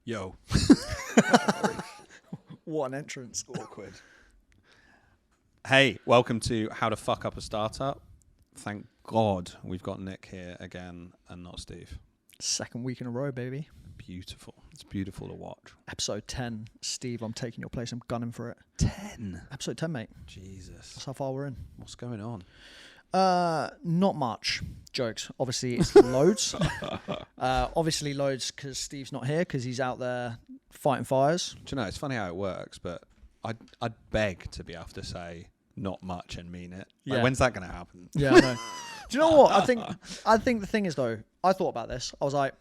Yo. What an entrance. Awkward. Hey, welcome to How to Fuck Up a Startup. Thank God we've got Nick here again and not Steve. Second week in a row, baby. Beautiful. It's beautiful to watch. Episode 10. Steve, I'm taking your place. I'm gunning for it. 10? Episode 10, mate. Jesus. That's how far we're in. What's going on? Not much. Jokes. Obviously, it's loads. Obviously, loads because Steve's not here because he's out there fighting fires. Do you know, it's funny how it works, but I'd beg to be able to say not much and mean it. Like, Yeah. when's that going to happen? Yeah, I know. Do you know what? I think the thing is, though, I thought about this. I was like,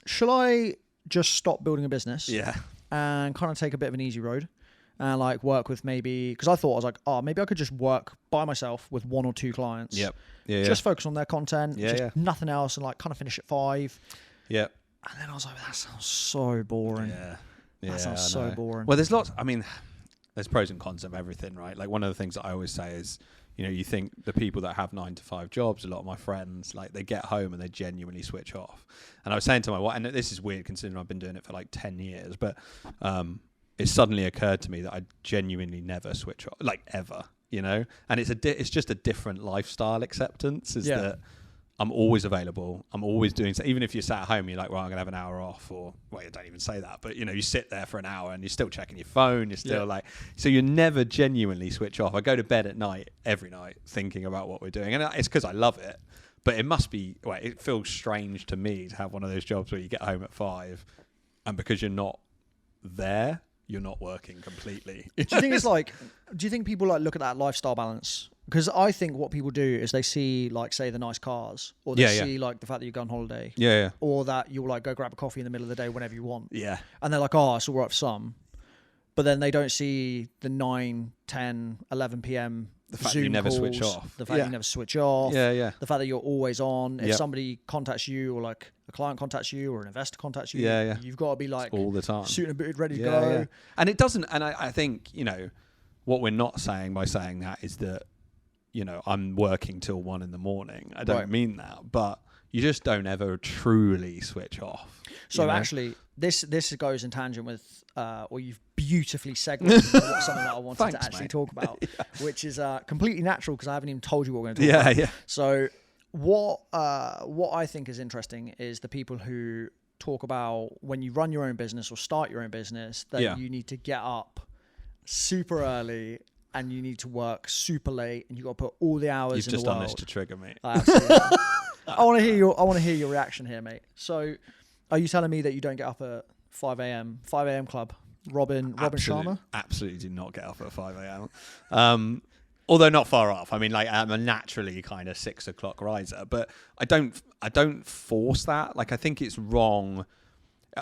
shall I just stop building a business Yeah. and kind of take a bit of an easy road and like work with maybe, because I thought, I was like, oh, maybe I could just work by myself with one or two clients. Yep. Yeah. Just focus on their content, Yeah, just yeah. nothing else, and like kind of finish at 5. Yep. And then I was like, that sounds so boring. Yeah. That sounds so boring. Well, there's lots. I mean, there's pros and cons of everything, right? Like, one of the things that I always say is, you know, you think the people that have 9-to-5 jobs, a lot of my friends, like, they get home and they genuinely switch off. And I was saying to my wife, and this is weird considering I've been doing it for like 10 years, but it suddenly occurred to me that I genuinely never switch off, like, ever, you know? And it's just a different lifestyle acceptance, is that I'm always available. I'm always doing so. Even if you're sat at home, you're like, well, I'm going to have an hour off, or, well, you don't even say that, but, you know, you sit there for an hour and you're still checking your phone. You're still like, so you never genuinely switch off. I go to bed at night, every night, thinking about what we're doing. And it's because I love it, but it must be, well, it feels strange to me to have one of those jobs where you get home at 5 and because you're not there, you're not working completely. Do you think it's like, do you think people like look at that lifestyle balance? Because I think what people do is they see, like, say, the nice cars, or they see like the fact that you go on holiday, or that you'll like go grab a coffee in the middle of the day whenever you want, and they're like, oh, it's all right for some, but then they don't see the 9, 10, 11 p.m. The fact Zoom that you never calls, switch off. the fact that you never switch off, the fact that you're always on. If somebody contacts you, or like a client contacts you, or an investor contacts you, you've got to be like all the time, suited and booted, ready to go. Yeah. And it doesn't. And I think, you know, what we're not saying by saying that is that, you know, I'm working till 1 a.m. I don't mean that, but you just don't ever truly switch off. So actually, this goes in tangent with, or you've beautifully segued into something that I wanted to actually talk about, which is completely natural because I haven't even told you what we're going to talk about. So what I think is interesting is the people who talk about when you run your own business or start your own business, that you need to get up super early and you need to work super late and you got to put all the hours in the world. You've just done this to trigger me. Absolutely. I want to hear your reaction here, mate. So, are you telling me that you don't get up at 5 a.m. 5 a.m. club? Robin Sharma? Absolutely do not get up at 5 a.m. Although not far off. I mean, like, I'm a naturally kind of 6 o'clock riser, but I don't force that. Like, I think it's wrong.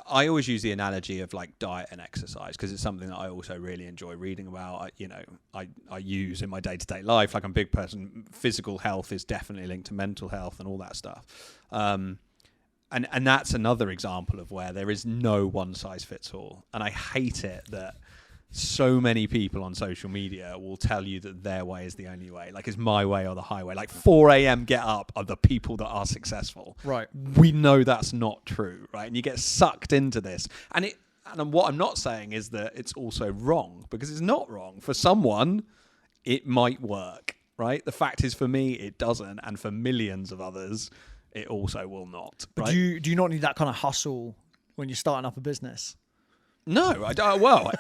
I always use the analogy of like diet and exercise because it's something that I also really enjoy reading about. I use in my day-to-day life. Like, I'm a big person. Physical health is definitely linked to mental health and all that stuff. And that's another example of where there is no one size fits all. And I hate it that so many people on social media will tell you that their way is the only way. Like, it's my way or the highway. Like, 4 a.m. get up are the people that are successful. Right. We know that's not true, right? And you get sucked into this. And what I'm not saying is that it's also wrong, because it's not wrong. For someone, it might work, right? The fact is, for me, it doesn't. And for millions of others, it also will not. But right? do you not need that kind of hustle when you're starting up a business? No, I don't. Well,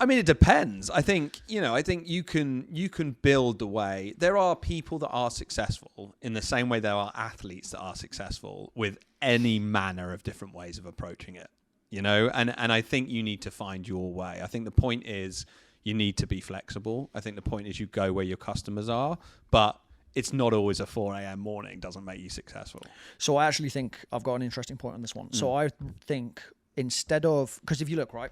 I mean, it depends. I think you can build the way. There are people that are successful in the same way there are athletes that are successful with any manner of different ways of approaching it, you know, and I think you need to find your way. I think the point is you need to be flexible. I think the point is you go where your customers are, but it's not always a 4 a.m. morning doesn't make you successful. So I actually think I've got an interesting point on this one. So I think, instead of, because if you look, right,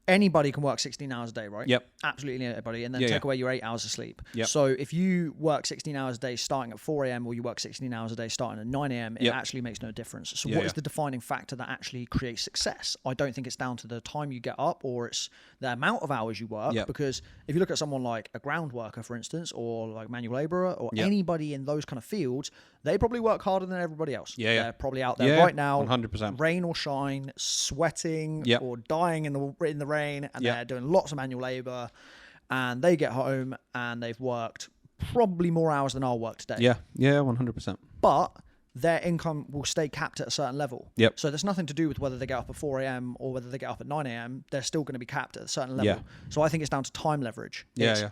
anybody can work 16 hours a day, right? Yep. Absolutely anybody. And then take away your 8 hours of sleep. Yep. So if you work 16 hours a day starting at 4 a.m. or you work 16 hours a day starting at 9 a.m., it actually makes no difference. So what is the defining factor that actually creates success? I don't think it's down to the time you get up or it's the amount of hours you work. Because if you look at someone like a ground worker, for instance, or like manual laborer or anybody in those kind of fields, they probably work harder than everybody else. They're probably out there right now, 100%. rain or shine, sweating or dying in the rain, and they're doing lots of manual labor, and they get home and they've worked probably more hours than I'll work today. 100%. But their income will stay capped at a certain level. So there's nothing to do with whether they get up at 4 a.m. or whether they get up at 9 a.m. They're still going to be capped at a certain level. So I think it's down to time leverage.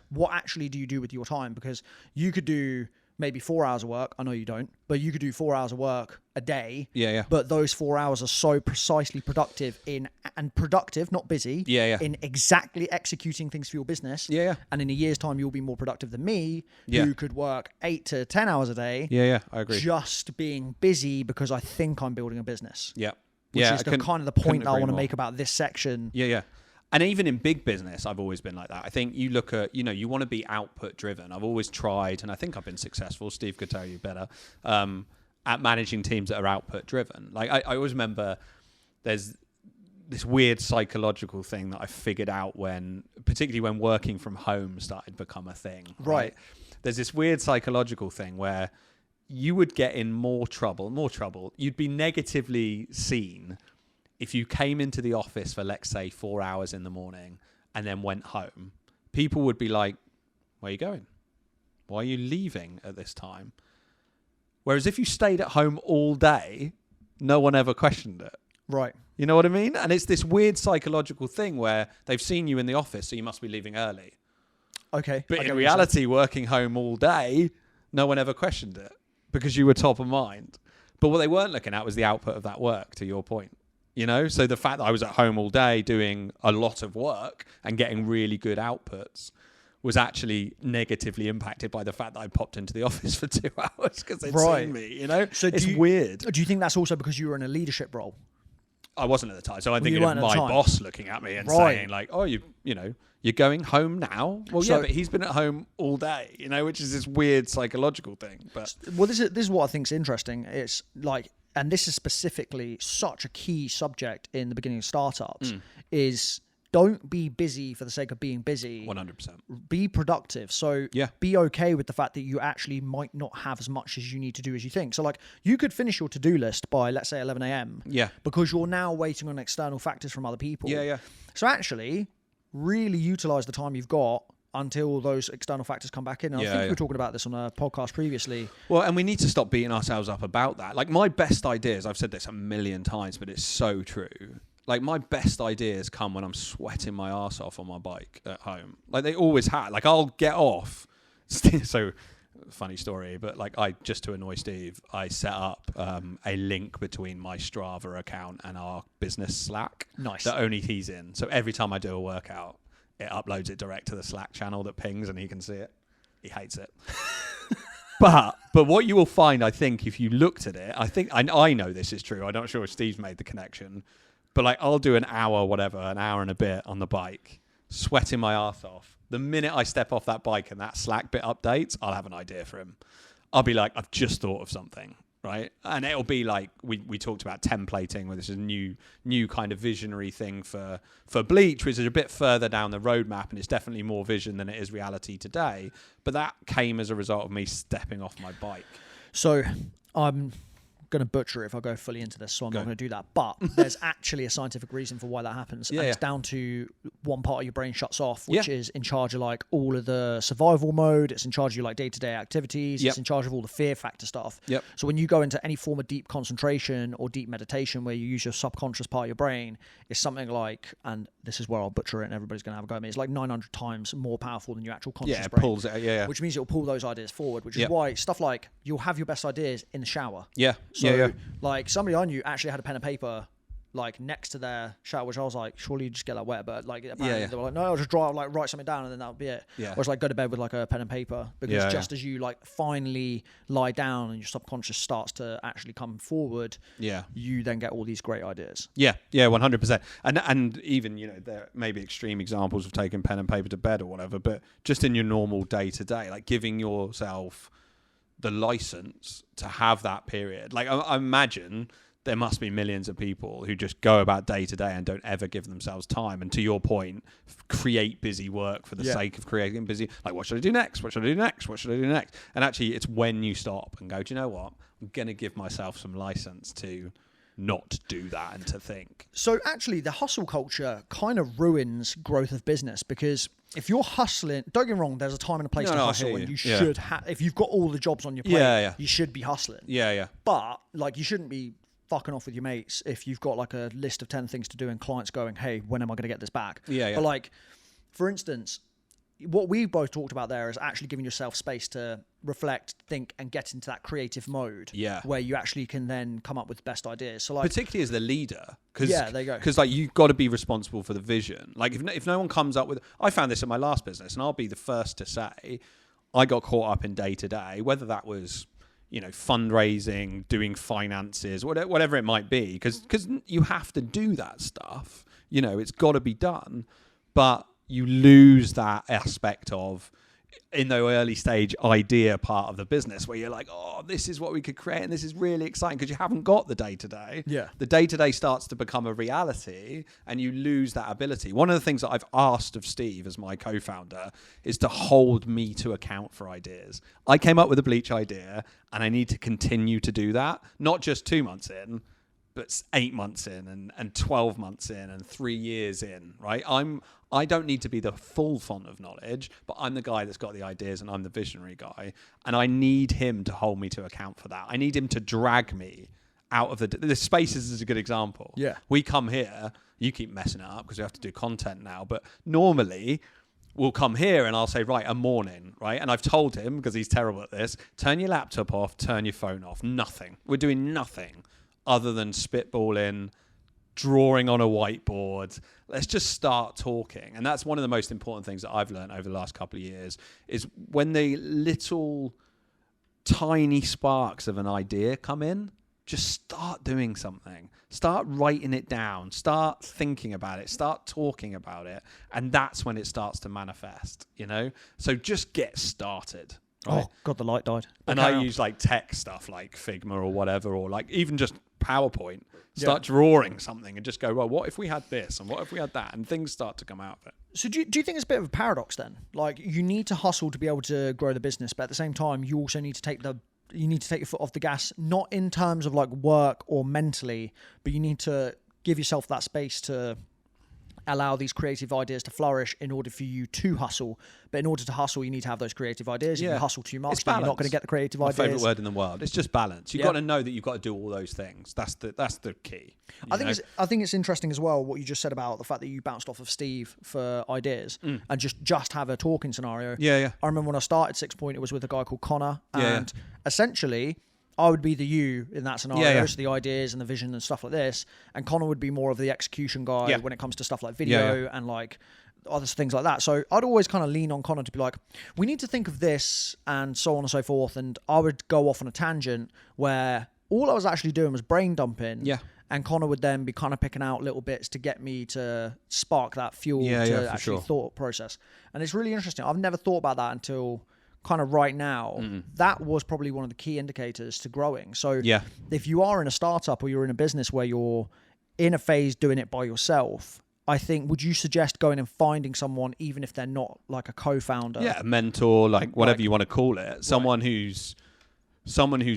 What actually do you do with your time? Because you could do maybe 4 hours of work. I know you don't, but you could do 4 hours of work a day. But those 4 hours are so precisely productive not busy. In exactly executing things for your business. And in a year's time, you'll be more productive than me, who could work 8 to 10 hours a day. I agree. Just being busy because I think I'm building a business. Which is kind of the point that I want to make about this section. And even in big business, I've always been like that. I think you look at, you want to be output driven. I've always tried, and I think I've been successful. Steve could tell you better, at managing teams that are output driven. Like I always remember there's this weird psychological thing that I figured out particularly when working from home started to become a thing. Right. There's this weird psychological thing where you would get in more trouble. You'd be negatively seen if you came into the office for, let's say, 4 hours in the morning and then went home. People would be like, where are you going? Why are you leaving at this time? Whereas if you stayed at home all day, no one ever questioned it. Right. You know what I mean? And it's this weird psychological thing where they've seen you in the office, so you must be leaving early. Okay. But in reality, working home all day, no one ever questioned it because you were top of mind. But what they weren't looking at was the output of that work, to your point. So the fact that I was at home all day doing a lot of work and getting really good outputs was actually negatively impacted by the fact that I popped into the office for 2 hours because they'd seen me, So it's weird. Do you think that's also because you were in a leadership role? I wasn't at the time. So I'm thinking of my boss looking at me and saying like, oh, you're going home now? Well, but he's been at home all day, which is this weird psychological thing. But this is what I think is interesting. It's like, and this is specifically such a key subject in the beginning of startups, is don't be busy for the sake of being busy. 100%. Be productive. So be okay with the fact that you actually might not have as much as you need to do as you think. So like you could finish your to-do list by, let's say, 11 a.m. Because you're now waiting on external factors from other people. So actually really utilize the time you've got until those external factors come back in. And I think we were talking about this on a podcast previously. Well, and we need to stop beating ourselves up about that. Like my best ideas, I've said this a million times, but it's so true. Like my best ideas come when I'm sweating my arse off on my bike at home. Like they always have. Like I'll get off. So funny story, but like just to annoy Steve, I set up a link between my Strava account and our business Slack. Nice. That only he's in. So every time I do a workout, it uploads it direct to the Slack channel that pings and he can see it. He hates it. But what you will find, I think, if you looked at it, I know this is true. I'm not sure if Steve's made the connection, but like I'll do an hour and a bit on the bike, sweating my arse off. The minute I step off that bike and that Slack bit updates, I'll have an idea for him. I'll be like, I've just thought of something. Right. And it'll be like we talked about templating, where this is a new kind of visionary thing for Bleach, which is a bit further down the roadmap, and it's definitely more vision than it is reality today. But that came as a result of me stepping off my bike. So I'm going to butcher it if I go fully into this, so I'm not going to do that. But there's actually a scientific reason for why that happens. And it's down to one part of your brain shuts off, which is in charge of like all of the survival mode. It's in charge of your like day-to-day activities. It's in charge of all the fear factor stuff. So when you go into any form of deep concentration or deep meditation where you use your subconscious part of your brain, it's something like, and this is where I'll butcher it and everybody's going to have a go at me, it's like 900 times more powerful than your actual conscious brain. Pulls it, which means it'll pull those ideas forward, which is why stuff like you'll have your best ideas in the shower. So, like somebody I knew actually had a pen and paper like next to their shower, which I was like, surely you just get that wet, but like apparently they were like, no, I'll just write something down and then that'll be it. Yeah. Or it's like go to bed with like a pen and paper, because just as you like finally lie down and your subconscious starts to actually come forward, you then get all these great ideas. Yeah, 100%. And even, you know, there may be extreme examples of taking pen and paper to bed or whatever, but just in your normal day to day, like giving yourself the license to have that period. Like I imagine there must be millions of people who just go about day to day and don't ever give themselves time. And to your point, create busy work for the sake of creating busy. Like, what should I do next? What should I do next? What should I do next? And actually, it's when you stop and go, do you know what? I'm going to give myself some license to not do that and to think. So actually, the hustle culture kind of ruins growth of business, because if you're hustling, don't get me wrong, there's a time and a place to hustle, and you should if you've got all the jobs on your plate, you should be hustling. But like, you shouldn't be fucking off with your mates if you've got like a list of 10 things to do and clients going, hey, when am I going to get this back? But like, for instance, what we both talked about there is actually giving yourself space to reflect, think, and get into that creative mode where you actually can then come up with the best ideas. So like, particularly as the leader, because there you go. Because like, you've got to be responsible for the vision. Like if no one comes up with, I found this in my last business, and I'll be the first to say, I got caught up in day to day, whether that was, you know, fundraising, doing finances, whatever it might be, because you have to do that stuff. You know, it's got to be done, but you lose that aspect of, in the early stage idea part of the business, where you're like, oh, this is what we could create, and this is really exciting, because you haven't got the day-to-day. The day-to-day starts to become a reality, and you lose that ability. One of the things that I've asked of Steve as my co-founder is to hold me to account for ideas. I came up with a bleach idea, and I need to continue to do that, not just 2 months in, but 8 months in and 12 months in and 3 years in, right? I don't need to be the full font of knowledge, but I'm the guy that's got the ideas, and I'm the visionary guy. And I need him to hold me to account for that. I need him to drag me out of the Spaces is a good example. We come here, you keep messing it up because we have to do content now, but normally we'll come here and I'll say, right, a morning, right? And I've told him, because he's terrible at this, turn your laptop off, turn your phone off, nothing. We're doing nothing other than spitballing, drawing on a whiteboard. Let's just start talking. And that's one of the most important things that I've learned over the last couple of years, is when the little tiny sparks of an idea come in, just start doing something. Start writing it down. Start thinking about it. Start talking about it. And that's when it starts to manifest, you know? So just get started. Right? Oh, God, the light died. And I use like tech stuff like Figma or whatever, or like even just PowerPoint. Start drawing something and just go, well, what if we had this and what if we had that? And things start to come out of it. So do you think it's a bit of a paradox then? Like, you need to hustle to be able to grow the business, but at the same time, you also need to take your foot off the gas, not in terms of like work or mentally, but you need to give yourself that space to allow these creative ideas to flourish in order for you to hustle. But in order to hustle, you need to have those creative ideas. If you hustle too much, then you're not going to get the creative ideas. My favourite word in the world. It's just balance. You've got to know that you've got to do all those things. That's the key. I think it's interesting as well what you just said about the fact that you bounced off of Steve for ideas and just have a talking scenario. I remember when I started 6 Point, it was with a guy called Connor, and essentially I would be the you in that scenario, so the ideas and the vision and stuff like this, and Connor would be more of the execution guy when it comes to stuff like video and like other things like that. So I'd always kind of lean on Connor to be like, we need to think of this and so on and so forth, and I would go off on a tangent where all I was actually doing was brain dumping, and Connor would then be kind of picking out little bits to get me to spark that fuel to actually thought process. And it's really interesting. I've never thought about that until kind of right now. That was probably one of the key indicators to growing. So if you are in a startup or you're in a business where you're in a phase doing it by yourself, I think, would you suggest going and finding someone, even if they're not like a co-founder? A mentor, like whatever you want to call it. Someone who's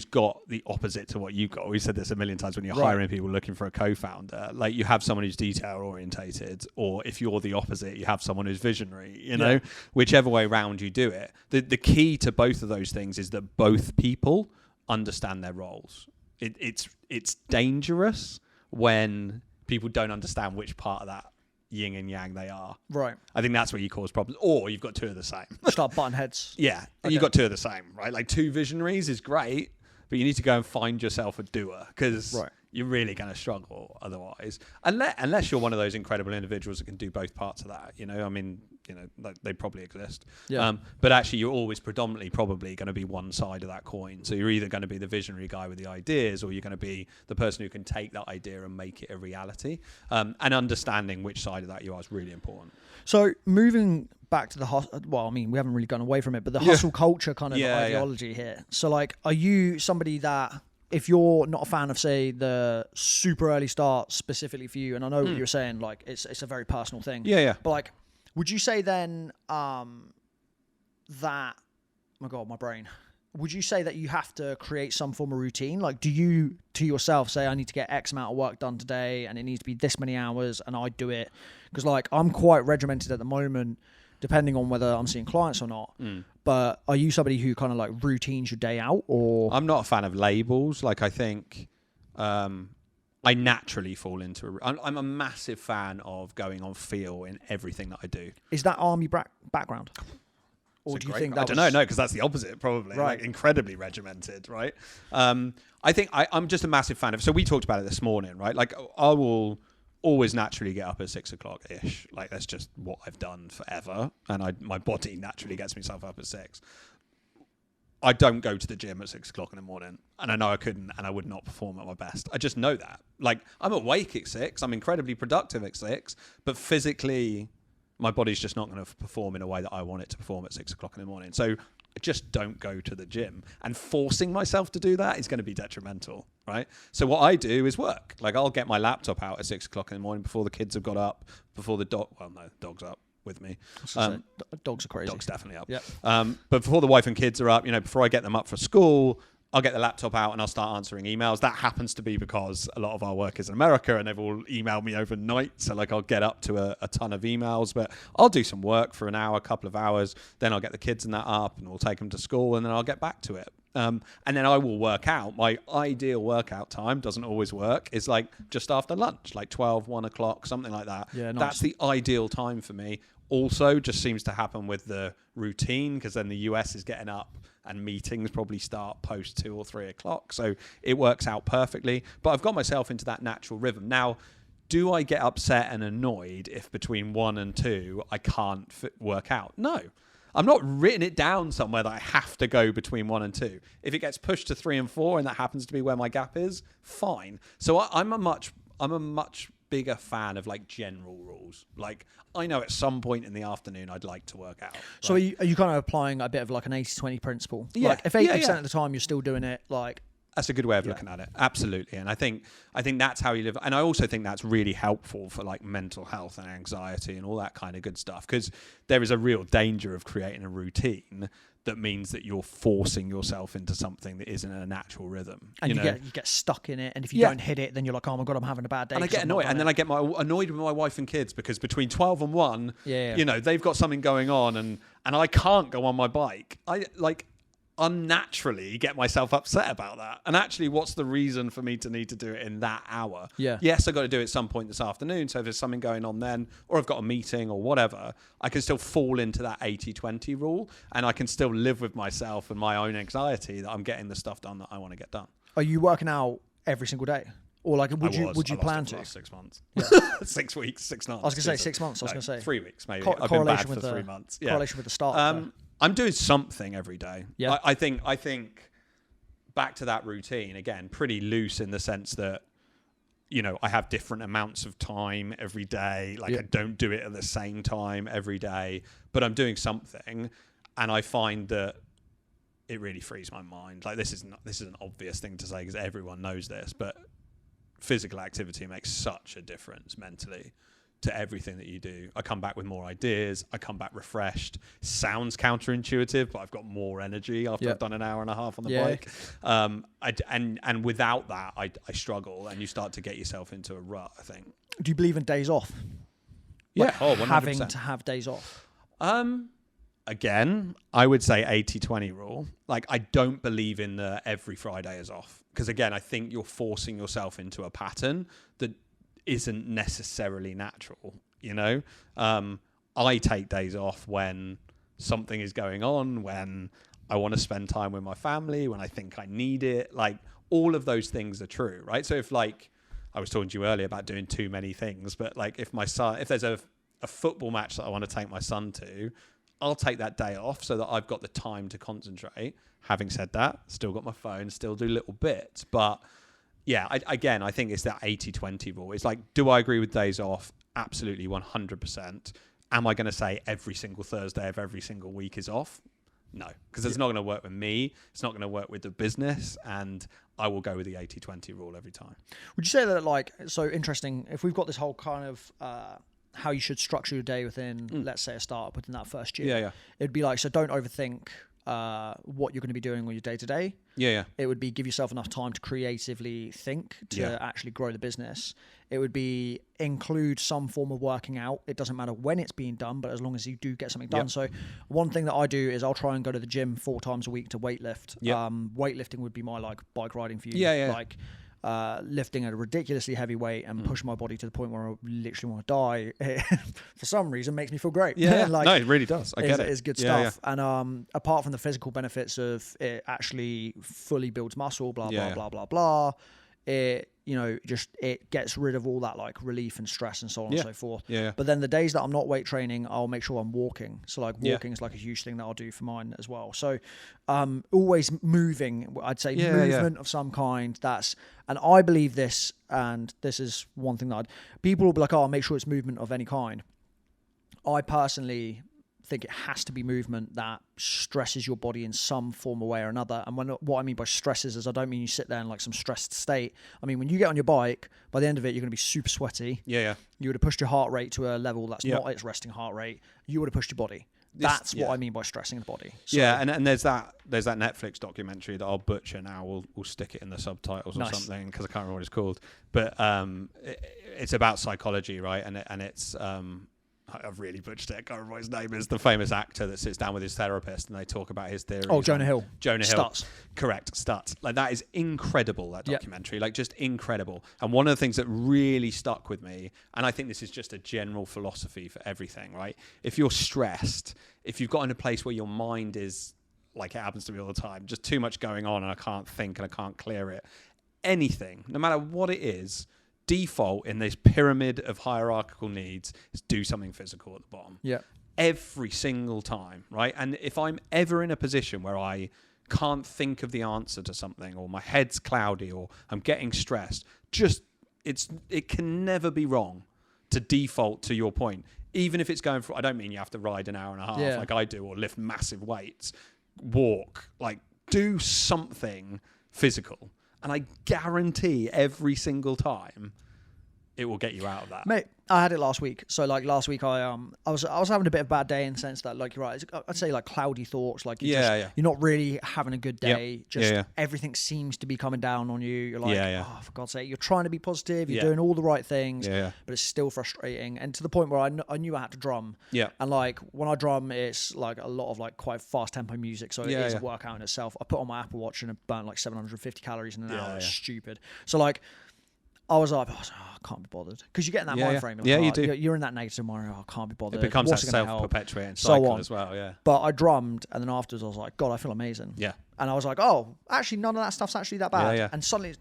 got the opposite to what you've got. We said this a million times when you're hiring people looking for a co-founder. Like, you have someone who's detail orientated, or if you're the opposite, you have someone who's visionary, you know, whichever way round you do it. The key to both of those things is that both people understand their roles. It's dangerous when people don't understand which part of that yin and yang they are. Right. I think that's where you cause problems. Or you've got two of the same. Start button heads. Okay. You've got two of the same, right? Like, two visionaries is great, but you need to go and find yourself a doer, because you're really going to struggle otherwise, unless you're one of those incredible individuals that can do both parts of that. I mean, they probably exist. Yeah. But actually, you're always predominantly probably going to be one side of that coin. So you're either going to be the visionary guy with the ideas, or you're going to be the person who can take that idea and make it a reality. And understanding which side of that you are is really important. So moving back to the hustle, well, I mean, we haven't really gone away from it, but the hustle culture kind of ideology here. So like, are you somebody that, if you're not a fan of, say, the super early start specifically for you, and I know what you're saying, like it's a very personal thing. Yeah. But like, would you say then that, my God, my brain. Would you say that you have to create some form of routine? Like, do you to yourself say, I need to get X amount of work done today and it needs to be this many hours and I do it? Because like, I'm quite regimented at the moment, depending on whether I'm seeing clients or not. But are you somebody who kind of like routines your day out, or? I'm not a fan of labels. Like, I think I naturally fall into I'm a massive fan of going on feel in everything that I do. Is that army background? Or do you think that I don't know, no, because that's the opposite, probably. Right. Like, incredibly regimented, right? I think I'm just a massive fan of, so we talked about it this morning, right? Like, I will always naturally get up at 6 o'clock-ish. Like, that's just what I've done forever. And my body naturally gets myself up at 6. I don't go to the gym at 6 o'clock in the morning. And I know I couldn't, and I would not perform at my best. I just know that. Like, I'm awake at 6. I'm incredibly productive at 6. But physically, my body's just not going to perform in a way that I want it to perform at 6 o'clock in the morning. So I just don't go to the gym, and forcing myself to do that is going to be detrimental, right? So what I do is work. Like, I'll get my laptop out at 6 o'clock in the morning before the kids have got up, before the dog's up with me. Dogs are crazy. Dog's definitely up. Yep. But before the wife and kids are up, before I get them up for school, I'll get the laptop out and I'll start answering emails. That happens to be because a lot of our work is in America and they've all emailed me overnight. So like, I'll get up to a ton of emails, but I'll do some work for an hour, a couple of hours. Then I'll get the kids and that up and we'll take them to school and then I'll get back to it. And then I will work out. My ideal workout time doesn't always work. It's like just after lunch, like 12, 1 o'clock, something like that. Yeah, nice. That's the ideal time for me. Also, just seems to happen with the routine, because then the US is getting up and meetings probably start post 2 or 3 o'clock. So it works out perfectly. But I've got myself into that natural rhythm. Now, do I get upset and annoyed if between 1 and 2 I can't work out? No. I'm not written it down somewhere that I have to go between 1 and 2. If it gets pushed to 3 and 4 and that happens to be where my gap is, fine. So I'm a much bigger fan of like general rules. Like, I know at some point in the afternoon I'd like to work out. Right? So are you kind of applying a bit of like an 80-20 principle? Yeah. Like, if 80% of the time you're still doing it, like... That's a good way of looking at it. Absolutely. And I think that's how you live. And I also think that's really helpful for like mental health and anxiety and all that kind of good stuff, because there is a real danger of creating a routine that means that you're forcing yourself into something that isn't a natural rhythm. And you get stuck in it. And if you don't hit it, then you're like, oh my God, I'm having a bad day. And I get annoyed. And then I get annoyed with my wife and kids, because between 12 and 1, they've got something going on and I can't go on my bike. I like unnaturally get myself upset about that. And actually, what's the reason for me to need to do it in that hour? Yeah. Yes, I've got to do it at some point this afternoon. So if there's something going on then, or I've got a meeting or whatever, I can still fall into that 80-20 rule, and I can still live with myself and my own anxiety that I'm getting the stuff done that I want to get done. Are you working out every single day? Or like, would you plan to? Last 6 months. 6 weeks, 6 months. I was going to say 6 months. I was going to say 3 weeks maybe. I've been bad for 3 months. Yeah. Correlation with the start. I'm doing something every day. Yeah. I think back to that routine again, pretty loose in the sense that, I have different amounts of time every day. Like, I don't do it at the same time every day, but I'm doing something, and I find that it really frees my mind. Like, this is an obvious thing to say because everyone knows this, but physical activity makes such a difference mentally to everything that you do. I come back with more ideas. I come back refreshed. Sounds counterintuitive, but I've got more energy after I've done an hour and a half on the bike. And without that, I struggle, and you start to get yourself into a rut, I think. Do you believe in days off? Yeah. Like, having to have days off? Again, I would say 80-20 rule. Like, I don't believe in the every Friday is off. Because again, I think you're forcing yourself into a pattern that isn't necessarily natural. I take days off when something is going on, when I want to spend time with my family, when I think I need it. Like, all of those things are true, right? So if like, I was talking to you earlier about doing too many things, but like if there's a football match that I want to take my son to, I'll take that day off so that I've got the time to concentrate. Having said that, still got my phone, still do little bits. But yeah, I think it's that 80-20 rule. It's like, do I agree with days off? Absolutely, 100%. Am I going to say every single Thursday of every single week is off? No, because it's not going to work with me. It's not going to work with the business. And I will go with the 80-20 rule every time. Would you say that, like, so interesting, if we've got this whole kind of how you should structure your day within, let's say, a startup within that first year, it'd be like, so don't overthink what you're going to be doing on your day-to-day. It would be give yourself enough time to creatively think to actually grow the business. It would be include some form of working out. It doesn't matter when it's being done, but as long as you do get something done. So one thing that I do is I'll try and go to the gym 4 times a week to weightlift. Weightlifting would be my like bike riding for you. Like lifting at a ridiculously heavy weight and push my body to the point where I literally want to die. For some reason makes me feel great. Like, no, it really does. I get it. It's good stuff. And apart from the physical benefits of it actually fully builds muscle, blah blah blah, it, you know, just it gets rid of all that like relief and stress and so on and so forth. But then the days that I'm not weight training, I'll make sure I'm walking. So like walking is like a huge thing that I'll do for mine as well. So always moving, I'd say movement of some kind. And I believe this, and this is one thing that people will be like, oh, I'll make sure it's movement of any kind. I personally think it has to be movement that stresses your body in some form or way or another. And what I mean by stresses is I don't mean you sit there in like some stressed state. I mean, when you get on your bike, by the end of it, you're going to be super sweaty. You would have pushed your heart rate to a level that's not its resting heart rate. You would have pushed your body. That's what I mean by stressing the body. So, and there's that Netflix documentary that I'll butcher now. We'll stick it in the subtitles or something because I can't remember what it's called. But it's about psychology, right? And it's I've really butchered it. I can't remember what his name is. The famous actor that sits down with his therapist and they talk about his theories. Oh, Jonah Hill. Stutz. Correct. Stutz. Like, that is incredible, that documentary. Like, just incredible. And one of the things that really stuck with me, and I think this is just a general philosophy for everything, right? If you're stressed, if you've got in a place where your mind is, like it happens to me all the time, just too much going on and I can't think and I can't clear it, anything, no matter what it is, default in this pyramid of hierarchical needs is do something physical at the bottom. Every single time, right? And if I'm ever in a position where I can't think of the answer to something, or my head's cloudy, or I'm getting stressed, it can never be wrong to default to your point. Even if it's going for, I don't mean you have to ride an hour and a half like I do, or lift massive weights, walk, like do something physical. And I guarantee every single time it will get you out of that. Mate, I had it last week. So like last week I was having a bit of a bad day in the sense that, like, you're right, I'd say like cloudy thoughts, like you're not really having a good day. Everything seems to be coming down on you. You're like, oh, for God's sake, you're trying to be positive, you're doing all the right things, but it's still frustrating. And to the point where I knew I had to drum. And like when I drum, it's like a lot of like quite fast tempo music. So it is a workout in itself. I put on my Apple Watch and it burned like 750 calories in an hour. It's stupid. So like I was like, I can't be bothered. Because you get in that mind frame. Like, you do. You're in that negative mind. I can't be bothered. It becomes that self-perpetuating cycle as well, But I drummed, and then afterwards I was like, God, I feel amazing. And I was like, oh, actually, none of that stuff's actually that bad. And suddenly it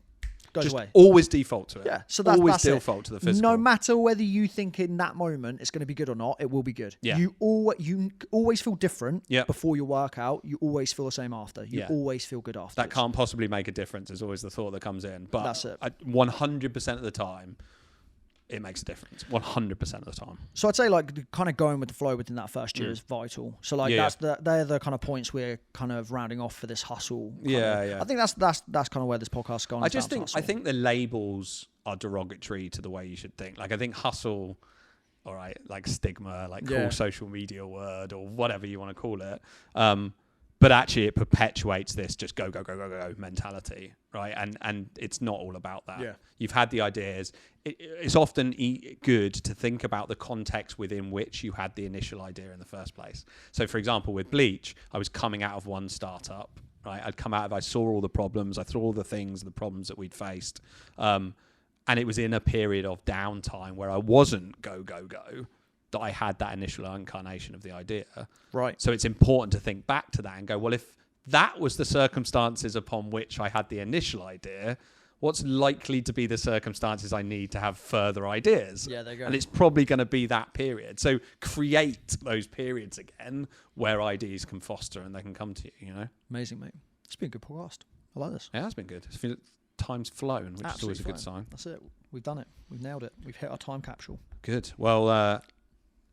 goes away. Always default to it. So that's always default to the physical. No matter whether you think in that moment it's going to be good or not, it will be good. You always feel different before your workout. You always feel the same after. You always feel good after. That can't possibly make a difference is always the thought that comes in. But that's it. 100% of the time, it makes a difference 100% of the time. So I'd say like kind of going with the flow within that first year is vital. So like they're the kind of points we're kind of rounding off for this hustle. I think that's kind of where this podcast is going. I think the labels are derogatory to the way you should think. Like I think hustle, all right, like stigma, like cool social media word or whatever you want to call it. But actually it perpetuates this just go mentality, right? And it's not all about that. You've had the ideas. It's often good to think about the context within which you had the initial idea in the first place. So for example, with Bleach, I was coming out of one startup, right? I saw all the problems. I saw all the problems that we'd faced. And it was in a period of downtime where I wasn't go, that I had that initial incarnation of the idea. Right. So it's important to think back to that and go, well, if that was the circumstances upon which I had the initial idea. What's likely to be the circumstances I need to have further ideas? Yeah, there you go. And it's probably going to be that period. So create those periods again where ideas can foster and they can come to you, you know? Amazing, mate. It's been a good podcast. I like this. Yeah, it's been good. Time's flown, which is always a good sign. That's it. We've done it. We've nailed it. We've hit our time capsule. Good. Well,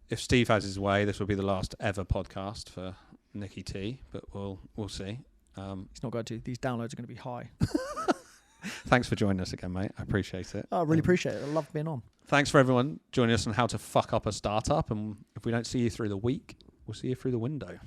if Steve has his way, this will be the last ever podcast for Nicky T, but we'll see. He's not going to. These downloads are going to be high. Thanks for joining us again, mate. I appreciate it. I really appreciate it. I love being on. Thanks for everyone joining us on how to fuck up a startup. And if we don't see you through the week, we'll see you through the window.